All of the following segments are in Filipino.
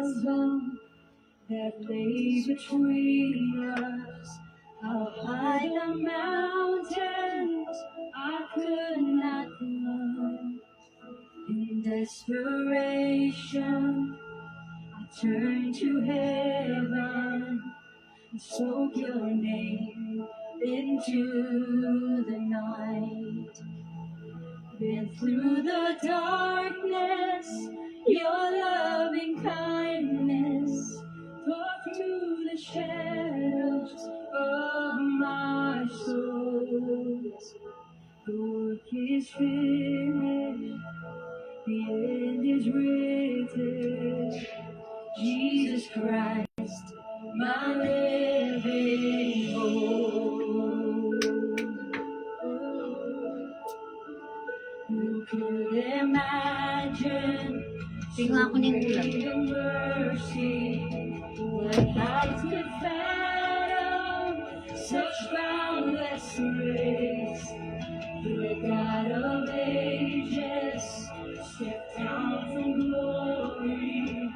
chasm that lay between us. How high the mountains I could not climb. In desperation, I turned to heaven and spoke your name into the night. Then through the darkness, your loving kindness tore through the shadows of my soul. The work is finished, the end is written. Jesus Christ, my living hope. Who could imagine Tingnan ko na yung ulam. the mercy that heights could fathom, such boundless grace? The God of ages stepped down from glory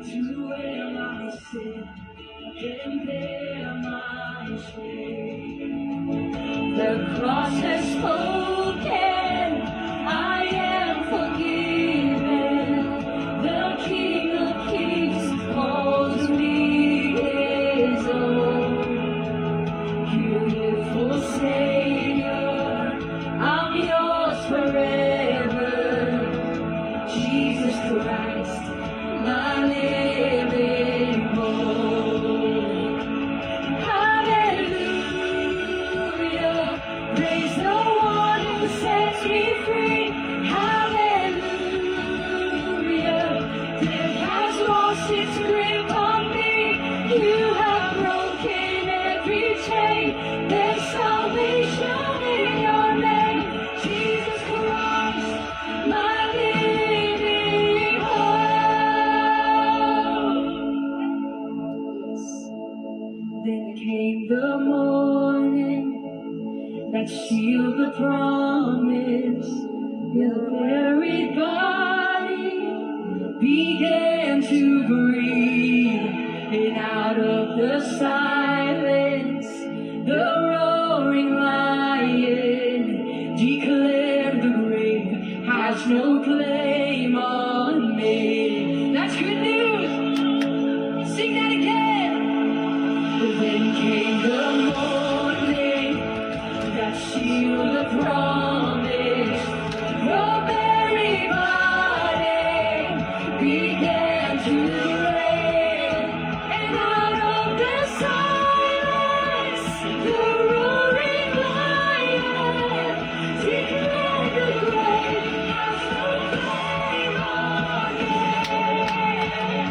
to wear my sin and bear my shame. The cross has spoken, I am forgiven. The King of Kings calls me his own. Beautiful Savior, I'm yours forever. Jesus Christ, my living hope. Hallelujah, praise the one who sets me free. Hallelujah, death has lost its grip on me. You have broken every chain. There's salvation in your name, Jesus Christ, my living hope. Then came the morning that sealed the promise. Your very body began to breathe, and out of the silence, the roaring lion declared the grave has no claim on me. That's good news. Sing that again. Then came the morning that sealed the promise. Your very body began to break, and out of the silence, the roaring lion declared the grave has no claim on me.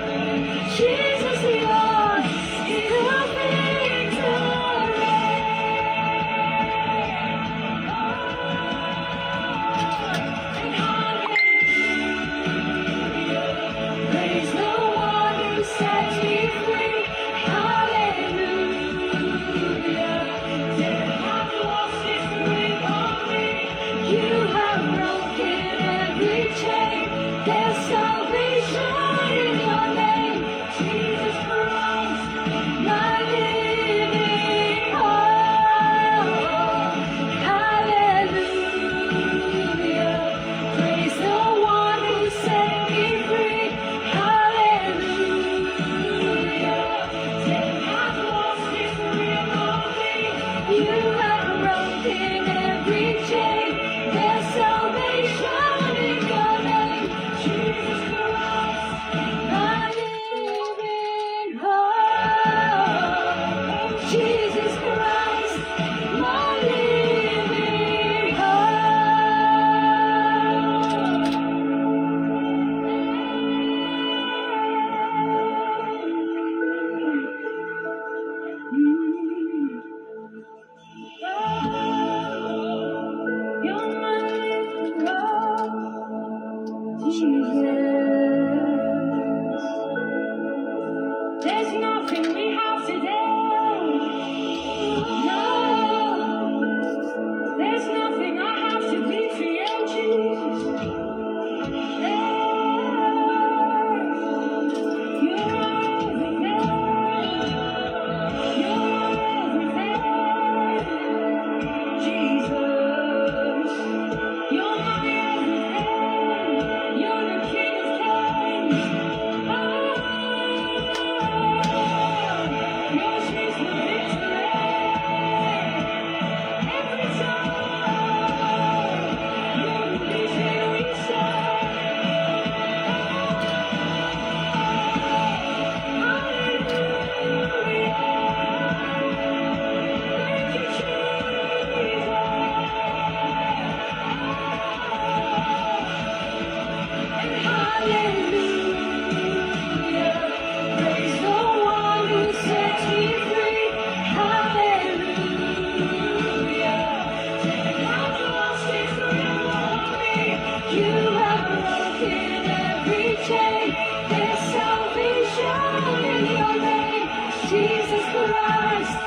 Jesus Christ,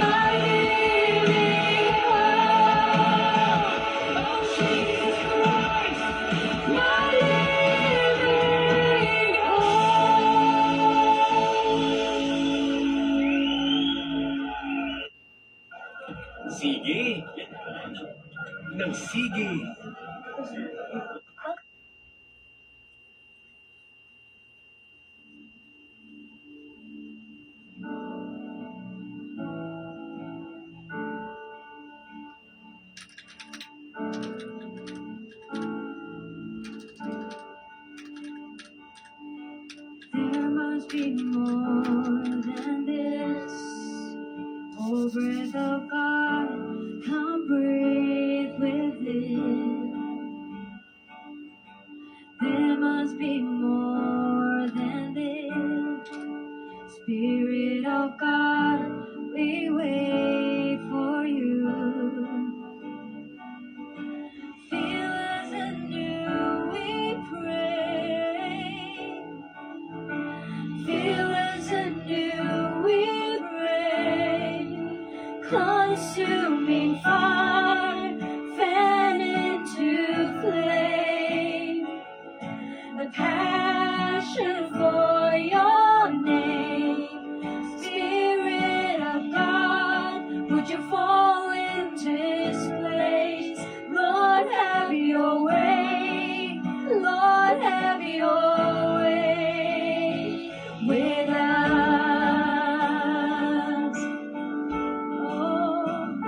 my living hope. Oh, Jesus Christ, my living hope. Sige. Nagsige. There must be more than this. Oh, breath of God, come breathe within. There must be more than this. Spirit of God, we wait for you. Feel us anew, we pray. Feel us anew, we pray. Consuming fire, fan into flame. A passion for your name. Spirit of God, would you fall in this place? Lord, have your way. Lord, have your way with us. Oh,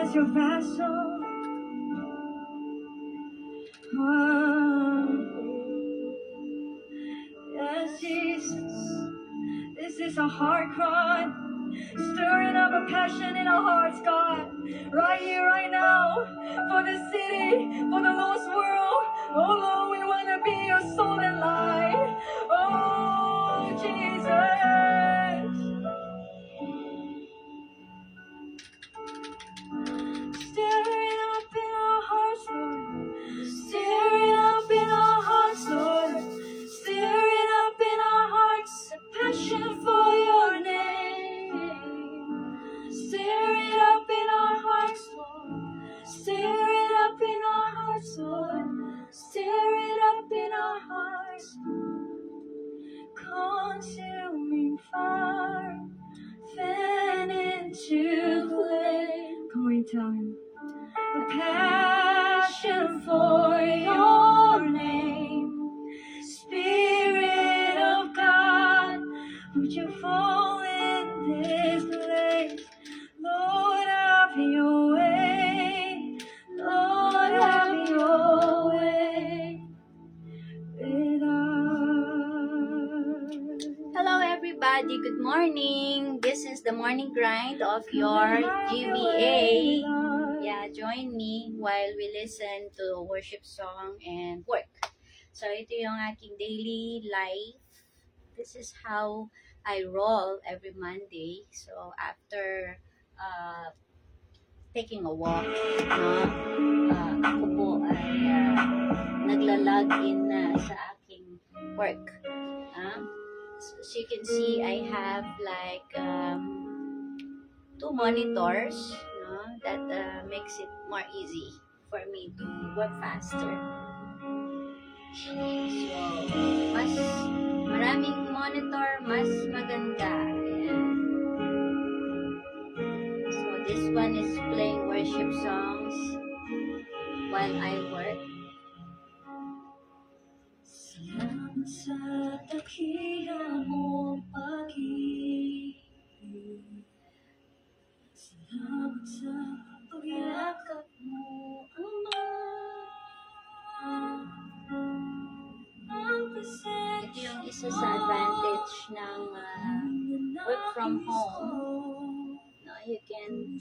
is your passion. Oh, yes, Jesus. This is a heart cry. Stirring up a passion in our hearts, God. Right here, right now. For the city, for the lost world. Oh, Lord, we want to be your salt and light. Oh, Jesus. Stirring up in our hearts, Lord. Stirring up in our hearts, Lord. Stirring up in our hearts a passion for your name. Stir it up in our hearts, Lord. Stir it up in our hearts, Lord. Stir it up in our hearts. Consuming fire, fan into flame. Come on, you tell him. A passion for your name. Spirit of God, would you fall in this place? Lord, have your way. Lord, have your way with us. Hello everybody, good morning. This is the morning grind of your GBA. Yeah, join me while we listen to worship song and work. So ito yung aking daily life. This is how I roll every Monday. So after taking a walk, ako po ay nagla-log in na sa aking work. So as you can see, I have like 2 monitors, that makes it more easy for me to work faster. So, mas maraming monitor, mas maganda. Ayan. So, this one is playing worship songs while I work. Salamat sa dakila mong pag-ibig. Salamat sa pagyakap mo, Ama. Ito yung isa sa advantage ng work from home. No, you can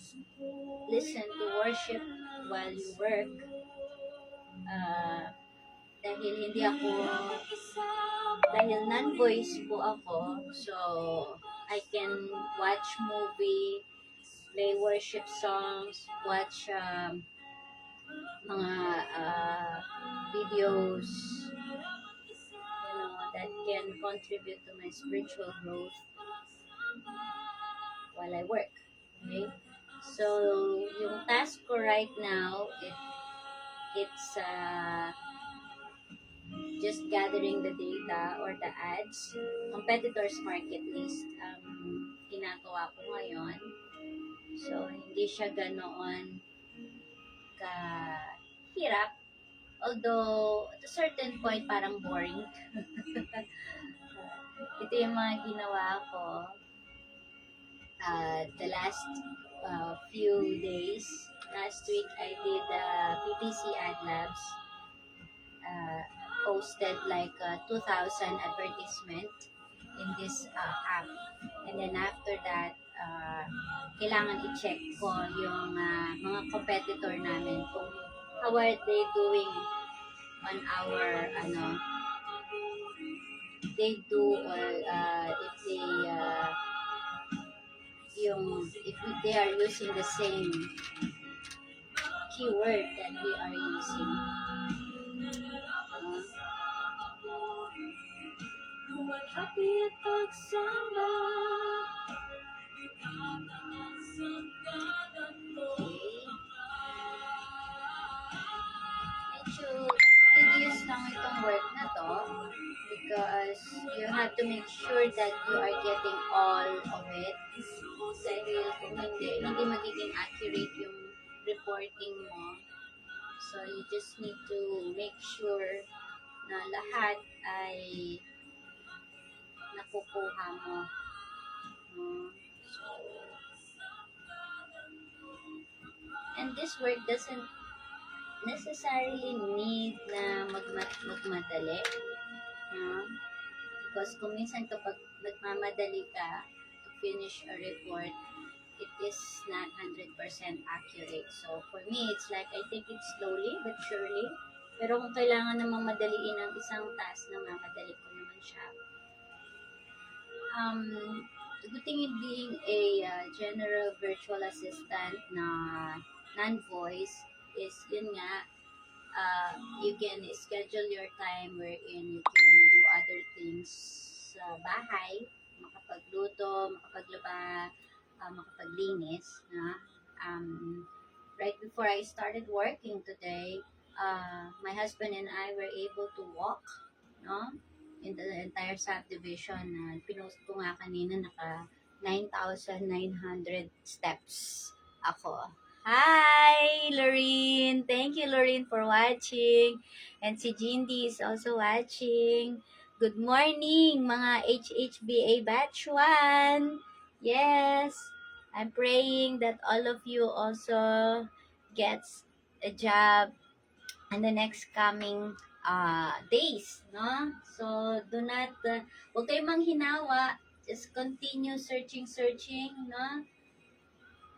listen to worship while you work. Dahil non-voice po ako, so I can watch movie, play worship songs, watch mga videos, that can contribute to my spiritual growth while I work. Okay? So, yung task ko right now, it's just gathering the data or the ads. Competitors market list ginagawa ko ngayon. So, hindi siya ganoon kahirap. Although, at a certain point, parang boring. Ito yung mga ginawa ko the last few days. Last week, I did PPC Ad Labs. Posted like 2,000 advertisement in this app. And then after that, kailangan i-check ko yung mga competitor namin kung how are they doing on our they do, or if they are using the same keyword that we are using. Medyo tedious lang itong work na to because you have to make sure that you are getting all of it. Dahil kung hindi magiging accurate yung reporting mo. So you just need to make sure na lahat ay nakukuha mo. And this work doesn't necessarily need na magmadali. No? Because kung minsan kapag nagmamadali ka to finish a report, it is not 100% accurate. So, for me, it's like, I take it slowly but surely. Pero kung kailangan namang madaliin ang isang task, namamadali ko naman siya. The good thing in being a general virtual assistant na non-voice is, yun nga, you can schedule your time wherein you can do other things sa bahay, makapagluto, makapaglaba, makapaglinis. Na? Right before I started working today, my husband and I were able to walk, no? In the entire subdivision. Pinost ko nga kanina, naka 9,900 steps ako. Hi, Lorene! Thank you, Lorene, for watching. And si Jindy is also watching. Good morning, mga HHBA Batch 1! Yes, I'm praying that all of you also gets a job in the next coming days, no? So, do not, huwag kayong manghinawa. Just continue searching, no?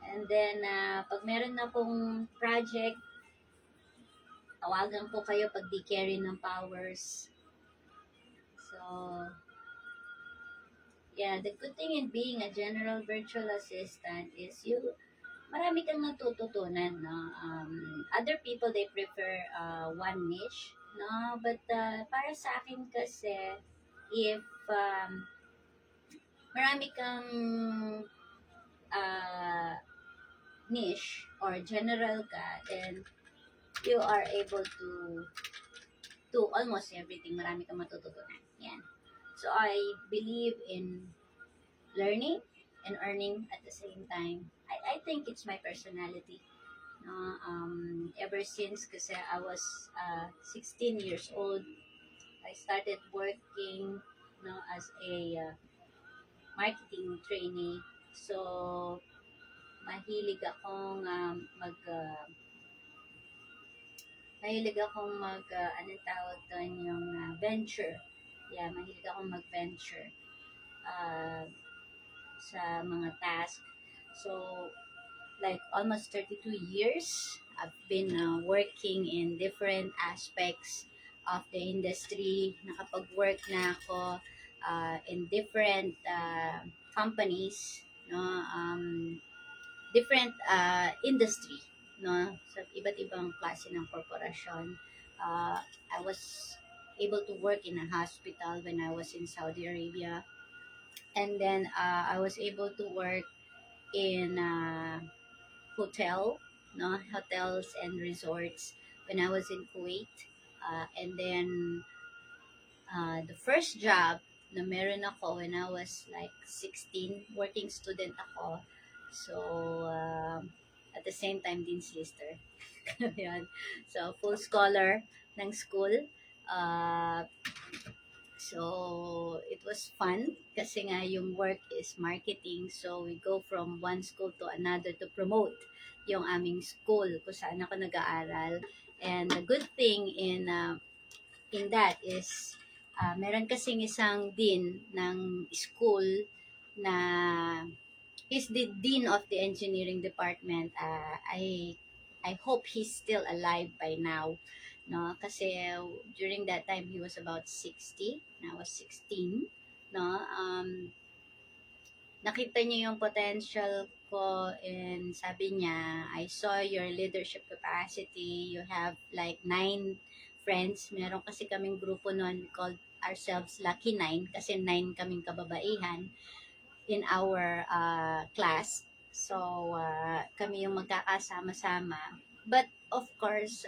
And then, pag meron na pong project, tawagan ko kayo pag di carry ng powers. So, yeah, the good thing in being a general virtual assistant is marami kang natututunan, no? Other people, they prefer one niche, no? But para sa akin kasi, if marami kang niche or general ka, then you are able to do almost everything. Marami kang matututunan. Yan. So, I believe in learning and earning at the same time. I think it's my personality. No? Ever since, kasi I was 16 years old, I started working, no, as a marketing trainee. So, mahilig akong anong tawag doon, yung venture. Yeah, mahilig akong mag-venture sa mga task. So, like almost 32 years, I've been working in different aspects of the industry. Nakapag-work na ako in different companies, no? Different industry, no? Sa iba't ibang klase ng korporasyon. I was able to work in a hospital when I was in Saudi Arabia. And then I was able to work in hotels and resorts when I was in Kuwait. And then the first job na meron ako when I was like 16, working student ako. So, at the same time din sister. Yan. So, full scholar ng school. So, it was fun kasi nga yung work is marketing. So, we go from one school to another to promote yung aming school kung saan ako nag-aaral. And the good thing in that is, meron kasing isang dean ng school na he's the dean of the engineering department. I hope he's still alive by now, no? Kasi during that time he was about 60, and I was 16, no? Nakita niya yung potential ko and sabi niya, I saw your leadership capacity. You have like 9 friends. Meron kasi kaming grupo noon, we called ourselves Lucky 9 kasi 9 kaming kababaihan in our class. So, kami yung magkakasama-sama. But, of course,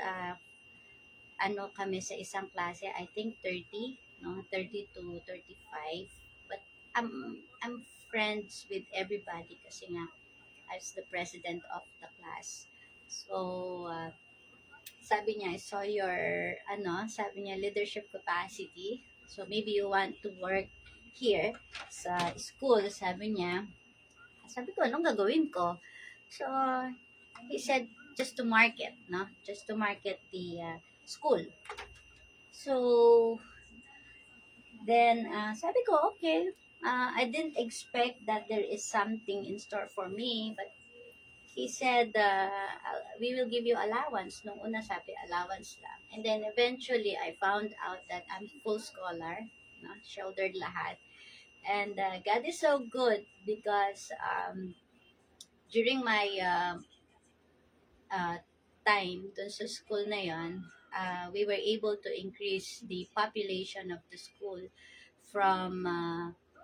kami sa isang klase, I think 30, no? 30 to 35. But, I'm friends with everybody kasi nga, I was the president of the class. So, sabi niya, I saw your, sabi niya, leadership capacity. So, maybe you want to work here sa school, sabi niya. Sabi ko, anong gagawin ko? So, he said, just to market, no? Just to market the school. So, then, sabi ko, okay, I didn't expect that there is something in store for me, but he said, we will give you allowance. Nung una sabi, allowance lang. And then eventually, I found out that I'm full scholar, no? Shouldered lahat. And God is so good because during my uh, time dun sa school na yon, we were able to increase the population of the school from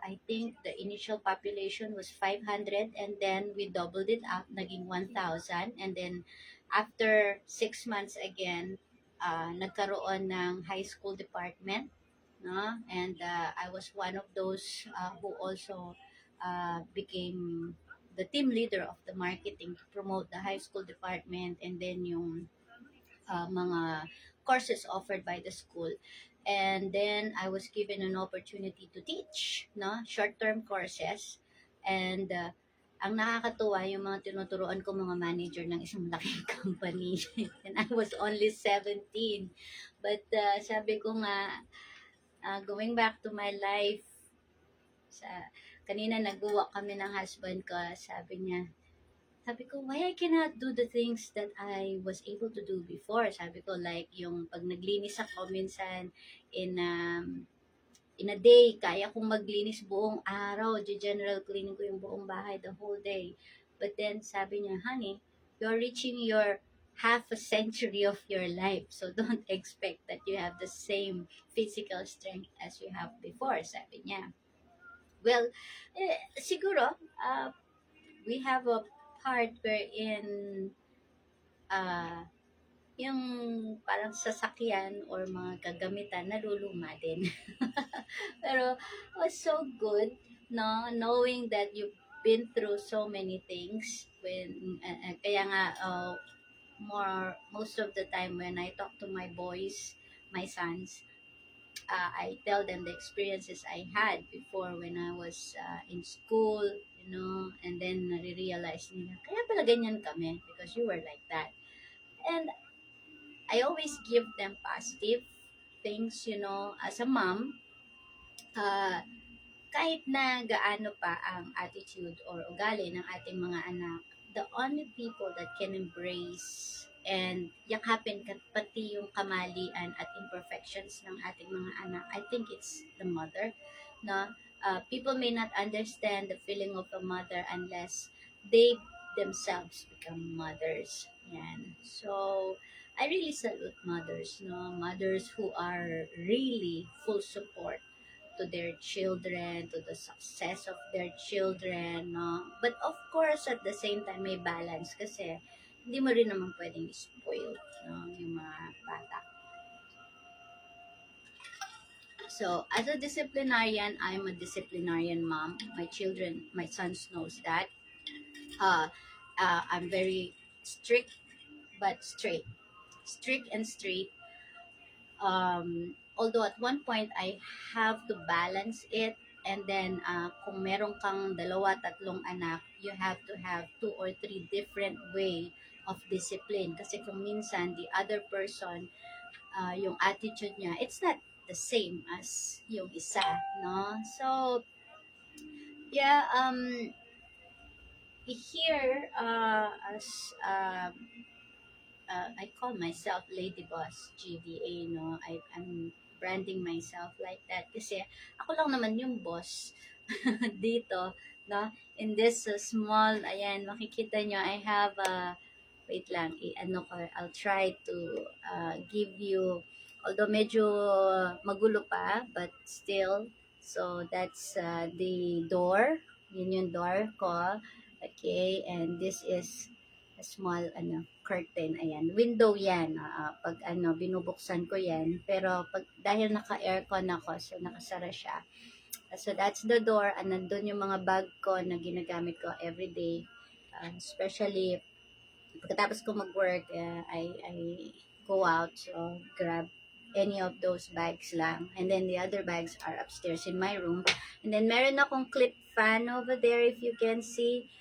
I think the initial population was 500, and then we doubled it up, naging 1,000, and then after 6 months again, nagkaroon ng high school department, no? And I was one of those who also became the team leader of the marketing to promote the high school department, and then yung mga courses offered by the school. And then I was given an opportunity to teach, no? Short-term courses. And ang nakakatuwa, yung mga tinuturuan ko mga manager ng isang malaking company. And I was only 17. But sabi ko nga, going back to my life, sa kanina nag-walk kami ng husband ko, sabi ko, why I cannot do the things that I was able to do before? Sabi ko, like, yung pag naglinis ako minsan in a day, kaya kong maglinis buong araw, general cleaning ko yung buong bahay the whole day. But then, sabi niya, honey, you're reaching your half a century of your life. So, don't expect that you have the same physical strength as you have before, sabi niya. Well, siguro, we have a part wherein uh, yung parang sasakyan or mga kagamitan naluluma din. Pero it was so good, no? Knowing that you've been through so many things when kaya nga most of the time when I talk to my boys, my sons, I tell them the experiences I had before when I was in school, and then nare-realize nila, kaya pala ganyan kami because you were like that. And I always give them positive things, as a mom, uh, kahit na gaano pa ang attitude or ugali ng ating mga anak, the only people that can embrace and yakapin pati yung kamalian at imperfections ng ating mga anak, I think it's the mother, no? People may not understand the feeling of a mother unless they themselves become mothers. Yan. So, I really salute mothers, no? Mothers who are really full support to their children, to the success of their children, no? But of course, at the same time, may balance kasi hindi mo rin naman pwedeng spoil, no? Yung mga bata. So, as a disciplinarian, I'm a disciplinarian mom. My sons knows that. I'm very strict but straight. Strict and straight. Although at one point I have to balance it, and then kung meron kang dalawa, tatlong anak, you have to have 2 or 3 different way of discipline kasi kung minsan the other person, yung attitude niya, it's not the same as yung isa, no? So yeah, here as I call myself Lady Boss GBA, no? I'm branding myself like that kasi ako lang naman yung boss dito, no? In this small, ayan, makikita nyo, I have wait lang, I'll try to give you, although medyo magulo pa, but still, so that's the door, yun yung door ko, okay, and this is a small curtain, ayan, window yan, pag binubuksan ko yan, pero dahil naka-aircon ako, so nakasara siya. So that's the door, and nandun yung mga bag ko na ginagamit ko everyday, especially pagkatapos ko mag-work, I go out, so grab any of those bags lang. And then the other bags are upstairs in my room. And then meron akong clip fan over there, if you can see.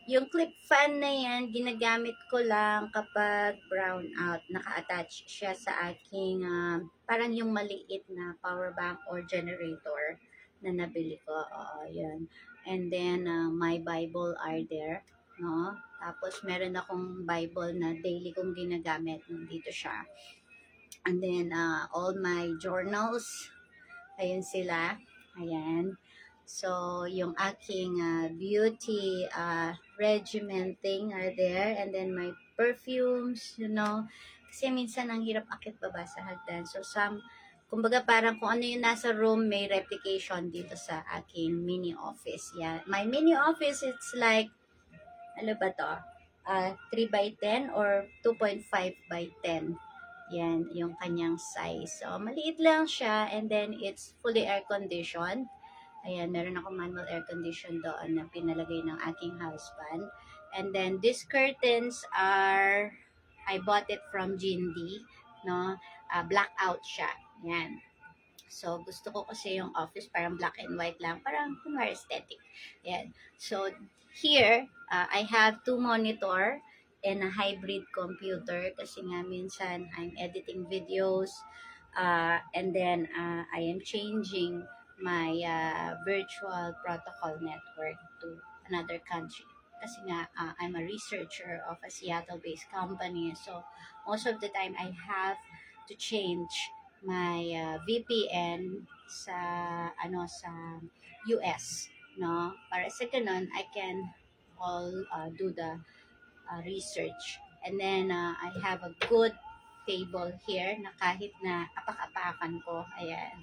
Yung clip fan na yan, ginagamit ko lang kapag brown out. Naka-attach siya sa aking, parang yung maliit na power bank or generator na nabili ko. Oo, yun. And then, my Bible are there. No? Tapos, meron akong Bible na daily kong ginagamit. Nandito siya. And then, all my journals. Ayun sila. Ayan. So, yung aking beauty regimenting are there. And then, my perfumes, Kasi minsan ang hirap akit baba sa hagdan. So, kumbaga parang kung ano yung nasa room, may replication dito sa aking mini office. Yeah. My mini office, it's like, ano ba to? 3 by 10 or 2.5 by 10. Yan, yung kanyang size. So, maliit lang siya and then it's fully air conditioned. Ayan, meron ako manual air condition doon na pinalagay ng aking husband. And then these curtains I bought it from Jindy, no? Blackout siya. Yan. So, gusto ko kasi yung office parang black and white lang. Parang kunwari aesthetic. Yan. So, here, I have 2 monitor and a hybrid computer kasi nga minsan I'm editing videos and then I am changing my virtual protocol network to another country. Kasi nga, I'm a researcher of a Seattle-based company. So, most of the time, I have to change my VPN sa US, no? Para sa ganun, I can do the research. And then I have a good table here na kahit na apak-apakan ko. Ayan.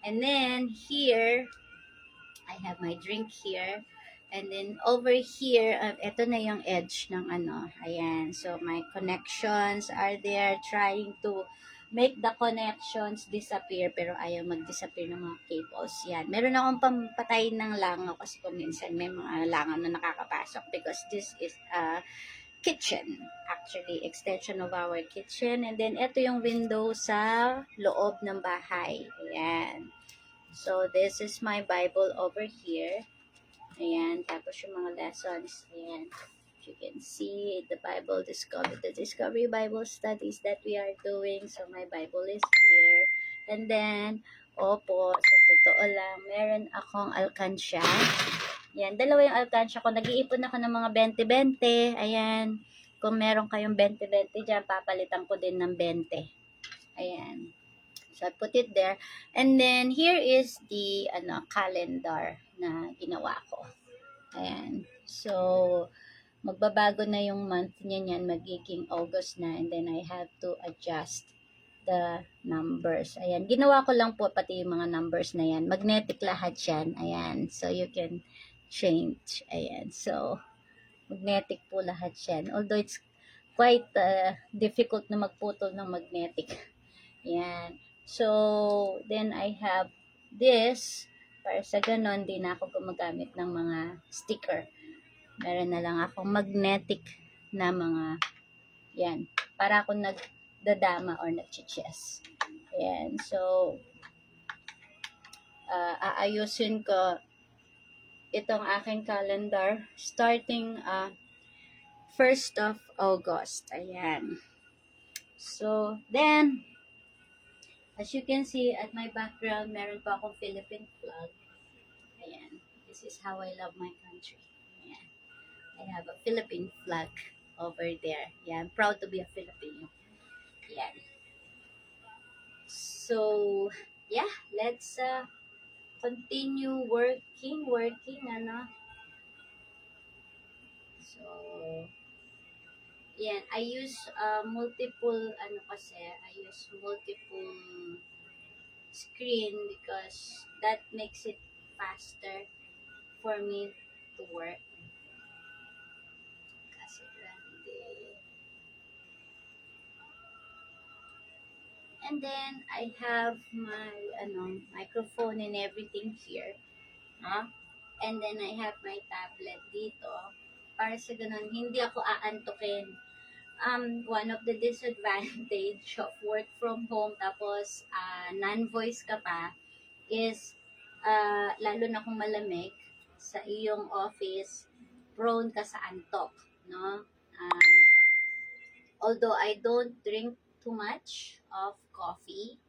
And then here I have my drink here. And then over here, ito na yung edge ng ayan. So my connections are there trying to make the connections disappear pero ayaw mag-disappear ng mga cables. Yan. Meron akong pampatay ng langaw kasi kung minsan may mga langaw na nakakapasok because this is a kitchen. Actually, extension of our kitchen. And then ito yung window sa loob ng bahay. Ayan. So, this is my Bible over here. Ayan. Tapos yung mga lessons. Ayan. You can see the Discovery Bible studies that we are doing. So, my Bible is here. And then, opo, sa totoo lang, meron akong alkansya. Yan, dalawa yung alkansya ko. Nag-iipon ako ng mga 20-20. Ayan. Kung meron kayong 20-20 dyan, papalitan ko din ng 20. Ayan. So, I put it there. And then, here is the calendar na ginawa ko. Ayan. So, magbabago na yung month niyan, magiging August na. And then, I have to adjust the numbers. Ayan. Ginawa ko lang po pati yung mga numbers na yan. Magnetic lahat yan. Ayan. So, you can change. Ayan. So, magnetic po lahat yan. Although, it's quite difficult na magputol ng magnetic. Ayan. So, then I have this. Para sa ganon, di na ako gumagamit ng mga sticker. Meron na lang akong magnetic na mga, yan. Para ako nagdadama or nagchichess. Ayan. So, aayusin ko itong aking calendar starting 1st of August. Ayan. So, then, as you can see at my background, meron pa akong Philippine flag. Ayan. This is how I love my country. Ayan. I have a Philippine flag over there. Yeah, I'm proud to be a Filipino. Ayan. So, yeah, let's continue working, So, yan, I use multiple screen because that makes it faster for me to work. Kasi grande. And then I have my microphone and everything here. And then I have my tablet dito. Para sa ganun, hindi ako aantukin. One of the disadvantage of work from home tapos non-voice ka pa is lalo na kung malamig sa iyong office, prone ka sa antok, no? Although I don't drink too much of coffee,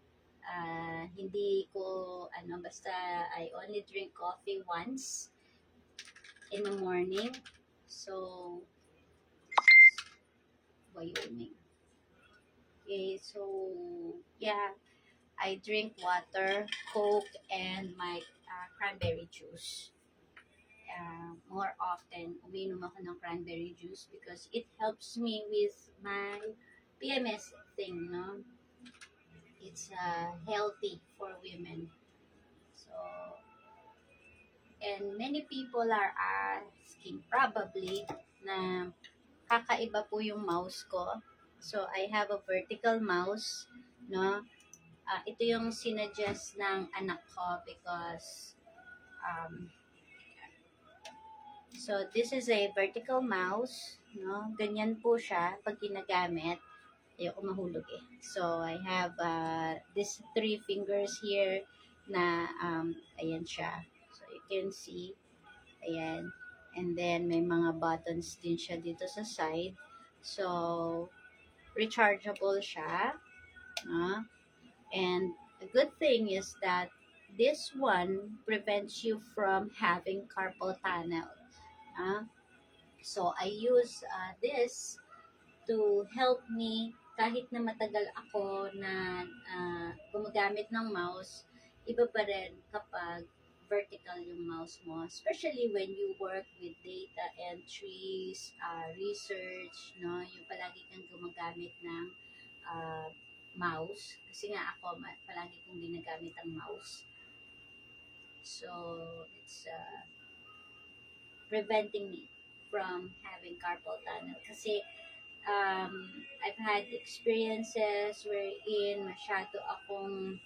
hindi ko, basta I only drink coffee once in the morning. So, Wyoming. Okay, so, yeah, I drink water, Coke, and my cranberry juice. More often, uminom ako ng cranberry juice because it helps me with my PMS thing, no? It's healthy for women. So, and many people are asking probably na kakaiba po yung mouse ko. So, I have a vertical mouse, no? Ito yung sinuggest ng anak ko because so this is a vertical mouse, no? Ganyan po siya pag ginagamit. Ayoko mahulog eh. So, I have these 3 fingers here na, ayan siya. So, you can see, ayan. And then, may mga buttons din siya dito sa side. So, rechargeable siya. No? And the good thing is that this one prevents you from having carpal tunnel. So, I use this to help me kahit na matagal ako na gumagamit ng mouse, iba pa rin kapag vertical yung mouse mo. Especially when you work with data entries, research, no? Yung palagi kang gumagamit ng mouse. Kasi nga ako, palagi kong ginagamit ang mouse. So, it's preventing me from having carpal tunnel. Kasi, I've had experiences wherein masyado akong,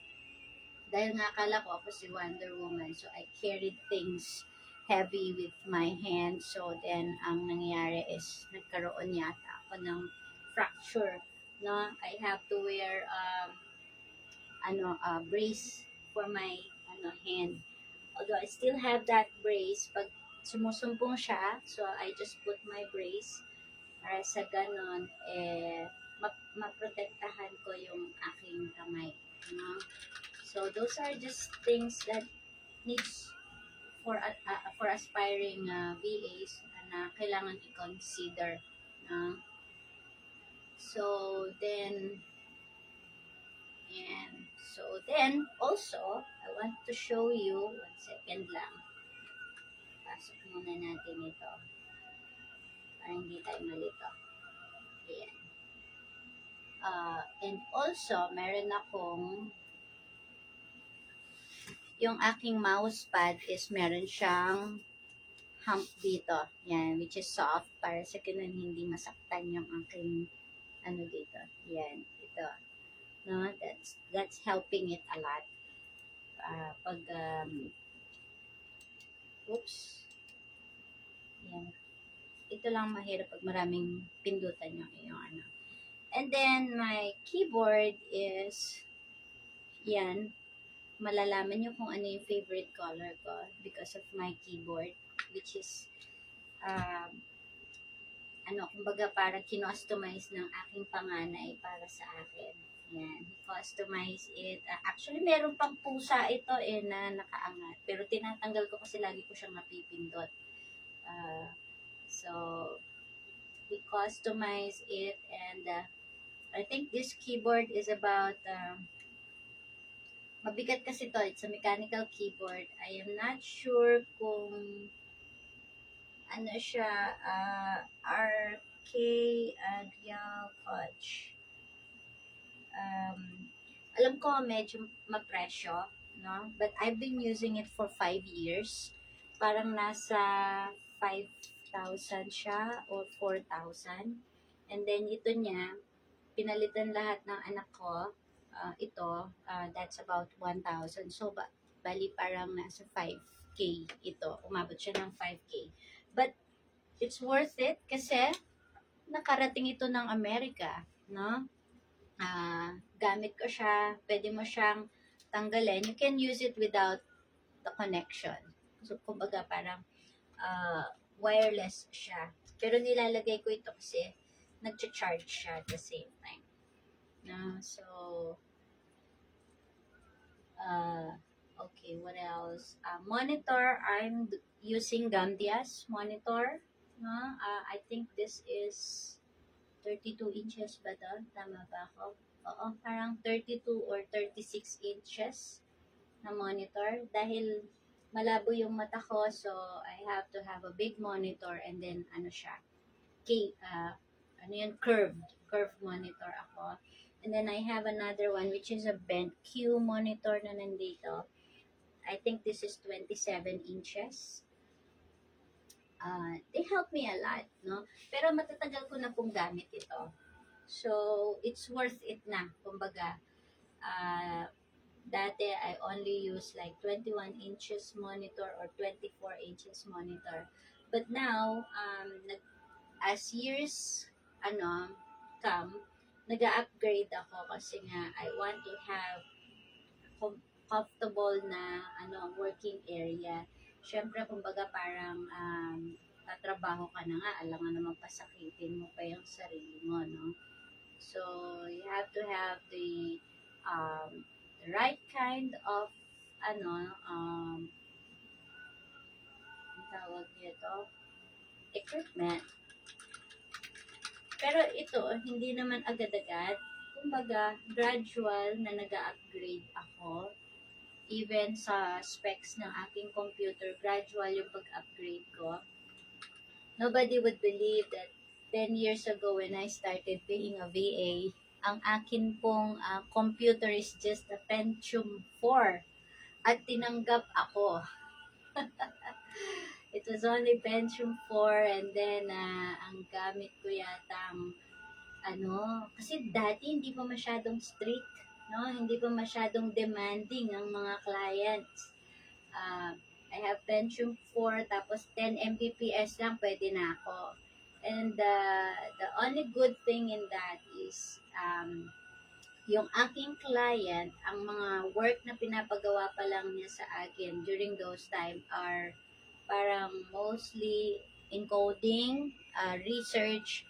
dahil nga akala ko ako si Wonder Woman, so I carried things heavy with my hands. So then, ang nangyayari is, nagkaroon yata ako ng fracture, no? I have to wear, brace for my, hand. Although I still have that brace, pag sumusumpong siya, so I just put my brace para sa ganon, maprotektahan ko yung aking kamay. No? So, those are just things that needs for aspiring VAs na kailangan i-consider. No? So, then, also, I want to show you, 1 second lang. Pasok muna natin ito. Para hindi tayo malito. Ayan. And also, meron akong yung aking mouse pad is meron siyang hump dito. Yan, which is soft para sa ganun hindi masaktan yung aking dito. Yan, ito. No, that's helping it a lot. Pag oops. Yan. Ito lang mahirap pag maraming pindutan yung And then, my keyboard is, yan, malalaman nyo kung ano yung favorite color ko because of my keyboard, which is, kumbaga parang kinostomize ng aking panganay para sa akin. Yan, customize it. Actually, meron pang pusa ito na nakaangat, pero tinatanggal ko kasi lagi ko siyang napipindot. So, we customize it and I think this keyboard is about mabigat kasi to. It's a mechanical keyboard. I am not sure kung ano siya, RK Agrial Koch. Alam ko medyo mapresyo, no? But I've been using it for 5 years. Parang nasa 5,000 siya or 4,000. And then ito niya, pinalitan lahat ng anak ko. That's about 1,000. So, bali parang nasa 5K ito. Umabot siya ng 5K. But, it's worth it kasi nakarating ito ng Amerika, no? Gamit ko siya. Pwede mo siyang tanggalin. You can use it without the connection. So, kumbaga parang, wireless siya. Pero nilalagay ko ito kasi nag-charge siya at the same time. So, okay, what else? Monitor, I'm using Gamdias monitor. I think this is 32 inches ba to? Tama ba ako? Oo, parang 32 or 36 inches na monitor. Dahil malabo yung mata ko, so I have to have a big monitor and then ano siya, curved monitor ako. And then I have another one which is a BenQ monitor na nandito. I think this is 27 inches. They help me a lot, no? Pero matatagal ko na pong gamit ito. So, it's worth it na. Kumbaga, dati I only use like 21 inches monitor or 24 inches monitor. But now, as years come, nag-upgrade ako kasi nga I want to have comfortable na working area. Syempre, kumbaga parang tatrabaho ka na nga, alam nga naman pasakitin mo pa yung sarili mo, no? So, you have to have the right kind of ang tawag nito, equipment. Pero ito, hindi naman agad-agad. Kumbaga, gradual na nag-upgrade ako. Even sa specs ng aking computer, gradual yung pag-upgrade ko. Nobody would believe that 10 years ago when I started being a VA, ang akin pong computer is just a Pentium 4 at tinanggap ako. It was only Pentium 4 and then ang gamit ko yata kasi dati hindi pa masyadong strict, no? Hindi pa masyadong demanding ang mga clients. I have Pentium 4 tapos 10 Mbps lang pwede na ako. And the only good thing in that is yung aking client, ang mga work na pinapagawa pa lang niya sa akin during those time are parang mostly encoding, research,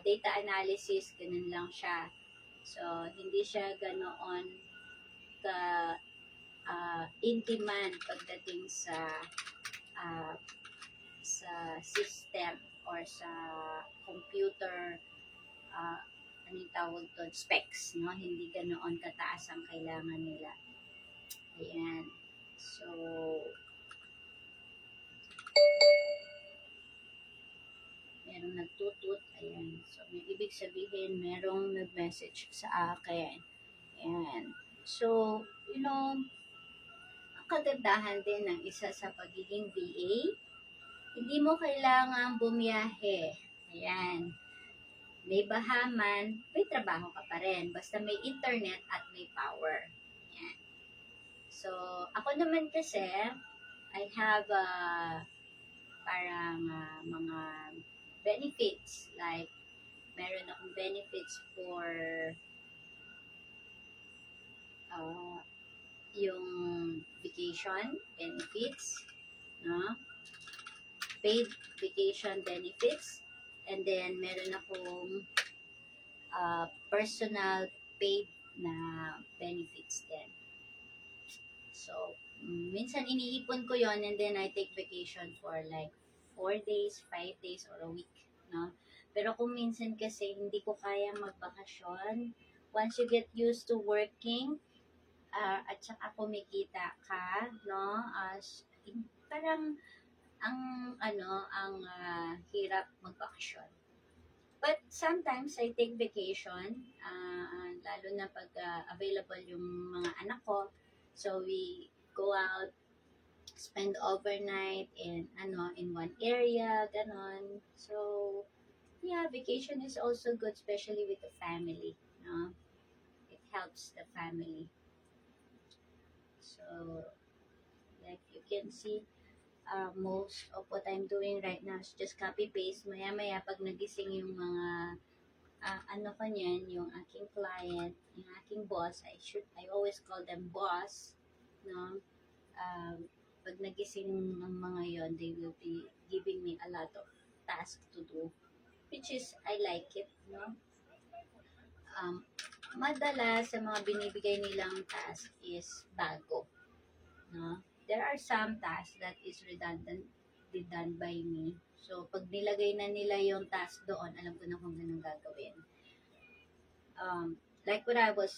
data analysis, ganun lang siya. So, hindi siya ganoon ka in demand pagdating sa system or sa computer ano yung tawag doon, specs, no? Hindi ganoon kataas ang kailangan nila. Ayan. So, merong nagtutut. Ayan. So, may ibig sabihin, merong nag-message sa akin. Ayan. So, ang kagandahan din ng isa sa pagiging VA, hindi mo kailangan bumiyahe. Ayan. May baha man, may trabaho ka pa rin. Basta may internet at may power. Ayan. So, ako naman kasi, I have parang mga benefits. Like, meron akong benefits for yung vacation benefits, no? Paid vacation benefits. And then, meron akong personal paid na benefits din. So, minsan iniipon ko yon and then I take vacation for like 4 days, 5 days, or a week, no? Pero kung minsan kasi hindi ko kaya magbakasyon, once you get used to working, at saka kumikita ka, no? Parang ang hirap magbakasyon. But sometimes I take vacation, lalo na pag available yung mga anak ko. So we go out, spend overnight in one area, ganon. So yeah, vacation is also good, especially with the family, no? It helps the family. So like you can see, most of what I'm doing right now is just copy-paste. Maya-maya, pag nagising yung mga, yung aking client, yung aking boss, I always call them boss, no? Pag nagising ng mga yon, they will be giving me a lot of tasks to do, which is I like it, no? Um, Madalas sa mga binibigay nilang task is bago, no? There are some tasks that is redundantly done by me. So, pag nilagay na nila yung task doon, alam ko na kung anong gagawin. Like what I was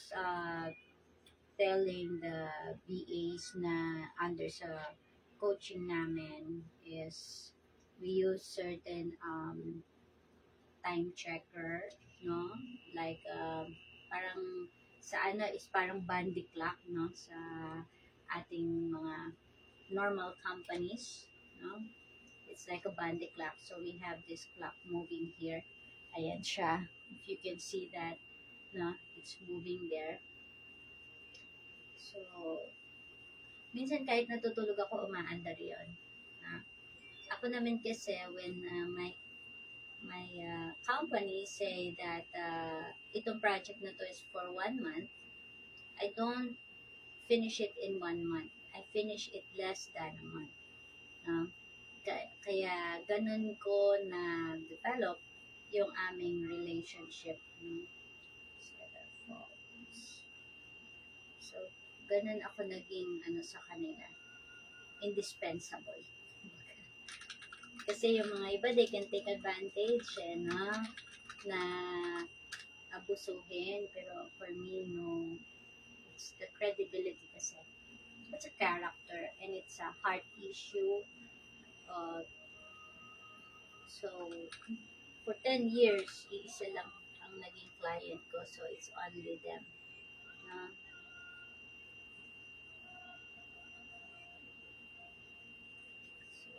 telling the BAs na under sa coaching namin is we use certain time checker, no? Like parang sa ano is parang bandy clock, no? Sa ating mga normal companies, no? It's like a bandy clock. So we have this clock moving here. Ayan siya. If you can see that, no? It's moving there. So, minsan kahit natutulog ako, umaandar yun. Ako naman kasi when my company say that itong project na to is for 1 month, I don't finish it in 1 month. I finish it less than a month. Kaya ganun ko na develop yung aming relationship. So, ganun ako naging sa kanila. Indispensable. Kasi yung mga iba, they can take advantage, no? Na abusuhin. Pero for me, no. It's the credibility kasi. It's a character and it's a heart issue. So, for 10 years, iisa lang ang naging client ko. So, it's only them. No? So,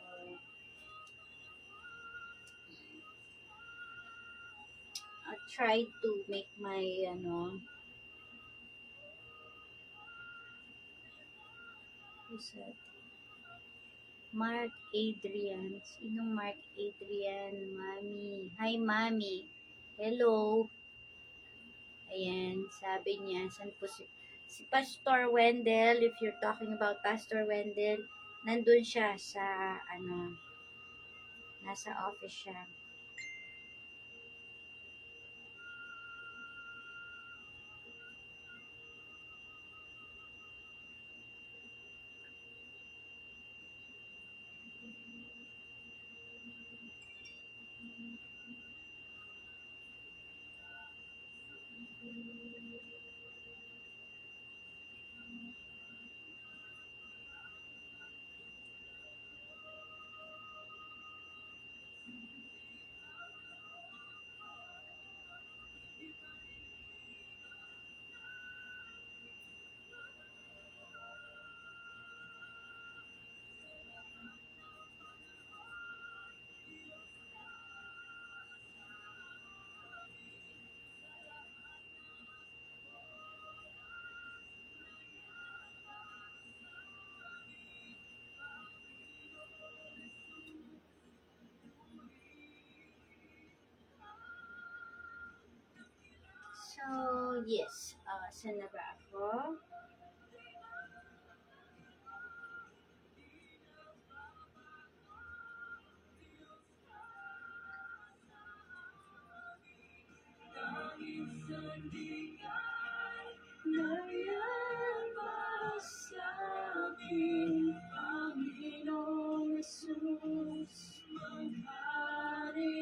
I tried to make my, who's that? Mark Adrian. Sinong Mark Adrian? Mami. Hi, Mami. Hello. Ayan, sabi niya, saan po si Pastor Wendell, if you're talking about Pastor Wendell, nandun siya sa, nasa office siya. So, yes, saan na ba ako? Nariyan para sa akin, Panginoong Jesus, maghari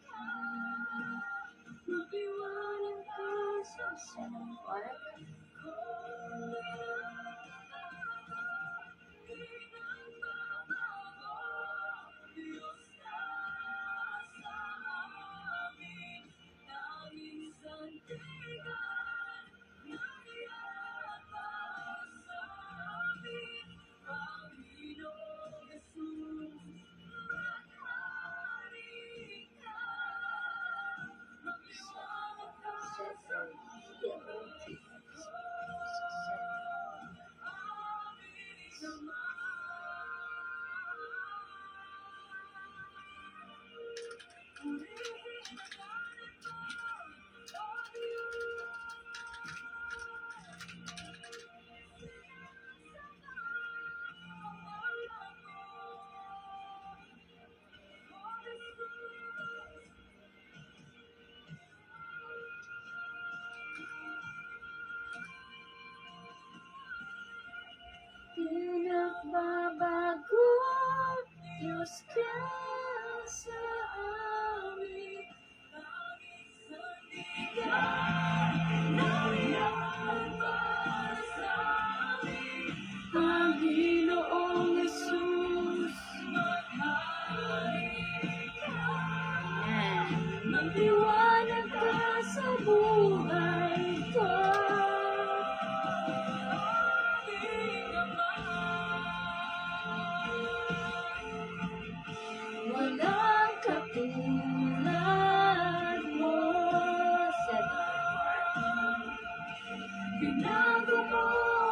ka. Magliwanag ka sa What? Diyos ka sa amin. Panginoong Jesus, Ayan. magliwanag ka sa buhay ko. Aming Ama, walang katulad mo. Binago mo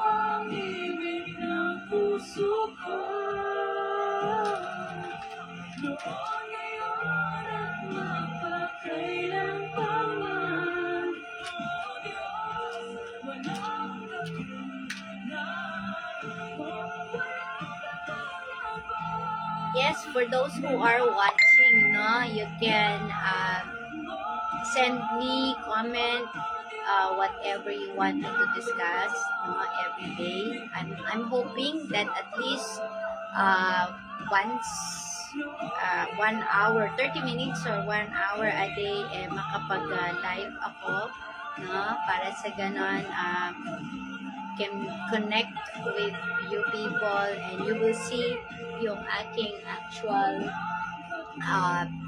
ang ibig ng puso ko. Noon, ngayon, at mapakailanman. O Diyos, walang katulad mo. Walang katulad mo. Yes, for those who are watching, no, you can send me comment whatever you want me to discuss, no, every day. I'm hoping that at least once 1 hour, 30 minutes or 1 hour a day makapag-live ako, no, para sa ganon can connect with you people and you will see yung aking actual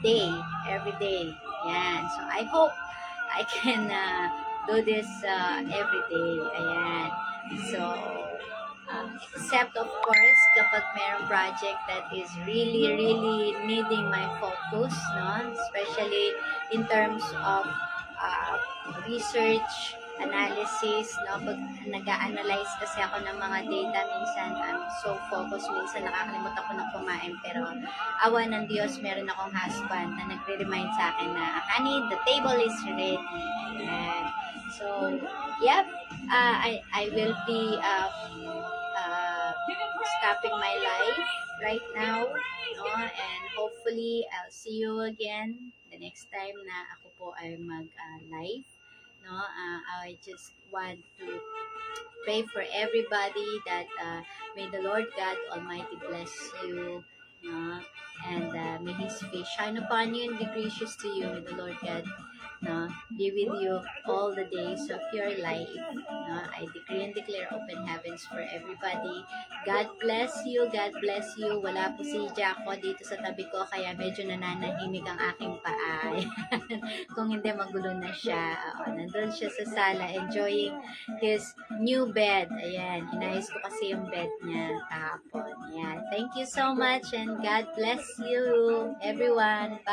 day, every day. Yan. So, I hope I can do this every day. Ayan. So, except of course, kapag merong project that is really, really needing my focus, no? Especially in terms of research, analysis, no? Pag nag-a-analyze kasi ako ng mga data, minsan I'm so focused, minsan nakakalimutan ko ng kumain, pero awa ng Diyos, meron akong husband na nagre-remind sa akin na, honey, the table is ready. And so, yep, I will be stopping my life right now, no? And hopefully, I'll see you again the next time na ako po ay mag-live, no? I just want to pray for everybody that may the Lord God Almighty bless you, no? And may His face shine upon you and be gracious to you. May the Lord God, no, be with you all the days of your life. No? I decree and declare open heavens for everybody. God bless you. God bless you. Wala po si Jaco dito sa tabi ko, kaya medyo nananahimik ang aking paa. Kung hindi, magulo na siya. Nandun siya sa sala enjoying his new bed. Ayan, inayos ko kasi yung bed niya kahapon. Ayan. Thank you so much and God bless you, everyone. Bye.